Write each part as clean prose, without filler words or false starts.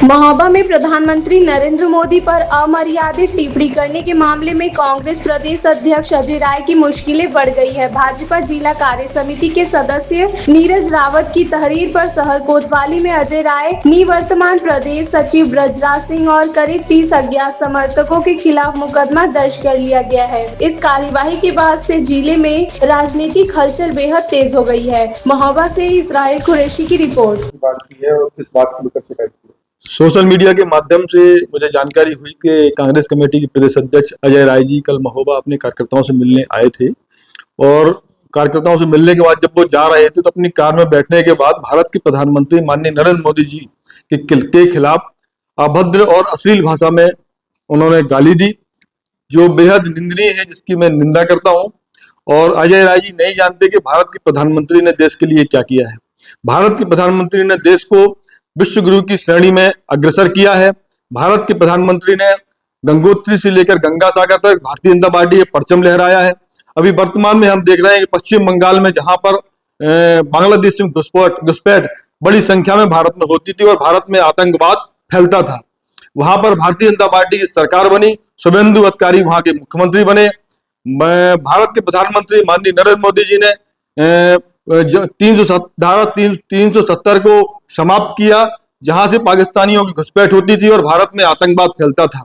महोबा में प्रधानमंत्री नरेंद्र मोदी पर अमर्यादित टिप्पणी करने के मामले में कांग्रेस प्रदेश अध्यक्ष अजय राय की मुश्किलें बढ़ गई है। भाजपा जिला कार्य समिति के सदस्य नीरज रावत की तहरीर पर शहर कोतवाली में अजय राय, निवर्तमान प्रदेश सचिव ब्रजराज सिंह और करीब 30 अज्ञात समर्थकों के खिलाफ मुकदमा दर्ज कर लिया गया है। इस कार्यवाही के बाद से जिले में राजनीतिक हलचल बेहद तेज हो गई है। महोबा से इसराइल कुरैशी की रिपोर्ट। सोशल मीडिया के माध्यम से मुझे जानकारी हुई कि कांग्रेस कमेटी के प्रदेश अध्यक्ष अजय राय जी कल महोबा अपने कार्यकर्ताओं से मिलने आए थे और कार्यकर्ताओं से मिलने के बाद जब वो जा रहे थे तो अपनी कार में बैठने के बाद भारत के प्रधानमंत्री माननीय नरेंद्र मोदी जी के खिलाफ अभद्र और अश्लील भाषा में उन्होंने गाली दी, जो बेहद निंदनीय है, जिसकी मैं निंदा करता हूं। और अजय राय जी नहीं जानते कि भारत के प्रधानमंत्री ने देश के लिए क्या किया है। भारत के प्रधानमंत्री ने देश को विश्व गुरु की श्रेणी में अग्रसर किया है। भारत के प्रधानमंत्री ने गंगोत्री से लेकर गंगा सागर तक भारतीय जनता पार्टी का परचम लहराया है। अभी वर्तमान में हम देख रहे हैं कि पश्चिम बंगाल में जहां पर बांग्लादेश में घुसपैठ बड़ी संख्या में भारत में होती थी और भारत में आतंकवाद फैलता था, वहां पर भारतीय जनता पार्टी की सरकार बनी, शुभेंदु अधिकारी वहां के मुख्यमंत्री बने। भारत के प्रधानमंत्री माननीय नरेंद्र मोदी जी ने धारा 370 को समाप्त किया, जहां से पाकिस्तानियों की घुसपैठ होती थी और भारत में आतंकवाद फैलता था।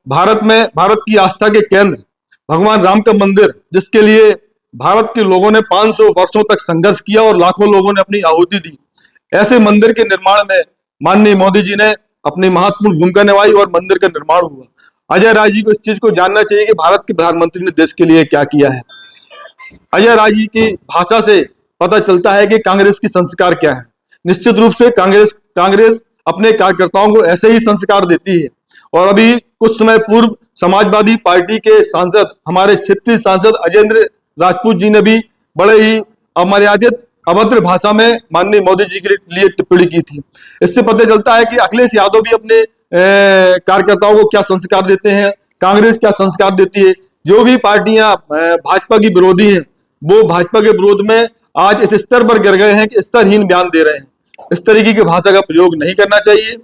भारत की आस्था के केंद्र भगवान राम का मंदिर, जिसके लिए भारत के लोगों ने 500 वर्षों तक संघर्ष किया और लाखों लोगों ने अपनी आहुति दी, ऐसे मंदिर के निर्माण में माननीय मोदी जी ने अपनी महत्वपूर्ण भूमिका निभाई और मंदिर का निर्माण हुआ। अजय राय जी को इस चीज को जानना चाहिए कि भारत के प्रधानमंत्री ने देश के लिए क्या किया है। अजय राय जी की भाषा से पता चलता है कि कांग्रेस की संस्कार क्या है। निश्चित रूप से कांग्रेस अपने कार्यकर्ताओं को ऐसे ही संस्कार देती है। और अभी कुछ समय पूर्व समाजवादी पार्टी के सांसद, हमारे क्षेत्रीय सांसद अजेंद्र राजपूत जी ने भी बड़े ही अमर्यादित अभद्र भाषा में माननीय मोदी जी के लिए टिप्पणी की थी। इससे पता चलता है कि अखिलेश यादव भी अपने कार्यकर्ताओं को क्या संस्कार देते हैं, कांग्रेस क्या संस्कार देती है। जो भी पार्टियां भाजपा की विरोधी हैं, वो भाजपा के विरोध में आज इस स्तर पर गिर गए हैं कि स्तरहीन बयान दे रहे हैं। इस तरीके की भाषा का प्रयोग नहीं करना चाहिए।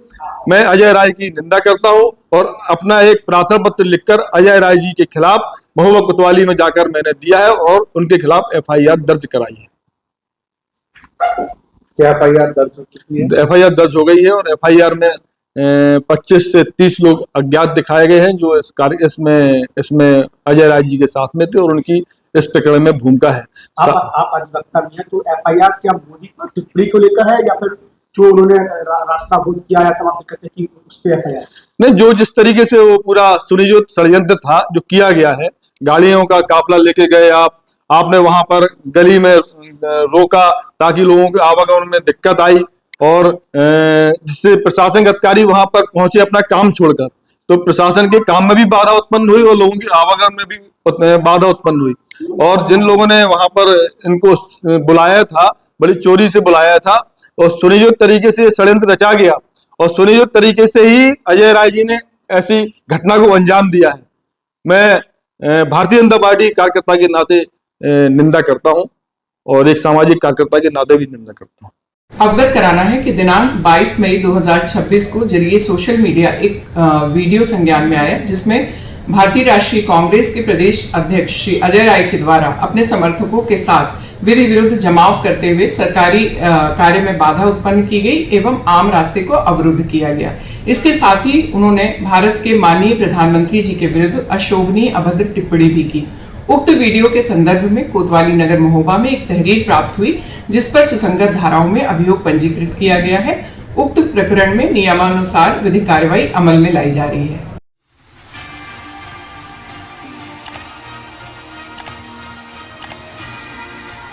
मैं अजय राय की निंदा करता हूं और अपना एक प्रार्थना पत्र लिखकर अजय राय जी के खिलाफ महोबा कोतवाली में जाकर मैंने दिया है और उनके खिलाफ FIR दर्ज कराई है। क्या FIR दर्ज हो चुकी है? FIR दर्ज हो गई है और FIR में 25 से 30 लोग अज्ञात दिखाए गए हैं जो इसमें अजय राय जी के साथ में थे और उनकी इस प्रकरण में भूमिका है। आप अधिवक्ता भी हैं, तो FIR क्या मोदी पर टिप्पणी को लेकर है या फिर जो उन्होंने रास्ता भूल किया है तमाम दिक्कतें की उस पे FIR? नहीं, जो जिस तरीके से वो पूरा सुनियोजित षड्यंत्र था जो किया गया है, गाड़ियों का काफिला लेके गए आपने वहां पर गली में रोका ताकि लोगों के आवागमन में दिक्कत आई और जिससे प्रशासनिक अधिकारी वहां पर पहुंचे अपना काम छोड़कर, तो प्रशासन के काम में भी बाधा उत्पन्न हुई और लोगों के आवागमन में भी बाधा उत्पन्न हुई। और जिन लोगों ने वहां पर इनको बुलाया था, बड़ी चोरी से बुलाया था और सुनियोजित तरीके से षड्यंत्र रचा गया और सुनियोजित तरीके से ही अजय राय जी ने ऐसी घटना को अंजाम दिया है। मैं भारतीय जनता पार्टी कार्यकर्ता के नाते निंदा करता हूं और एक सामाजिक कार्यकर्ता के नाते भी निंदा करता हूं। अवगत कराना है कि दिनांक 22 मई 2026 को जरिए सोशल मीडिया एक वीडियो संज्ञान में आया, जिसमें भारतीय राष्ट्रीय कांग्रेस के प्रदेश अध्यक्ष श्री अजय राय के द्वारा अपने समर्थकों के साथ विधि विरुद्ध जमाव करते हुए सरकारी कार्य में बाधा उत्पन्न की गई एवं आम रास्ते को अवरुद्ध किया गया। इसके साथ ही उन्होंने भारत के माननीय प्रधानमंत्री जी के विरुद्ध अशोभनीय अभद्र टिप्पणी भी की। उक्त वीडियो के संदर्भ में कोतवाली नगर महोबा में एक तहरीर प्राप्त हुई, जिस पर सुसंगत धाराओं में अभियोग पंजीकृत किया गया है। उक्त प्रकरण में नियमानुसार विधिक कार्रवाई अमल में लाई जा रही है।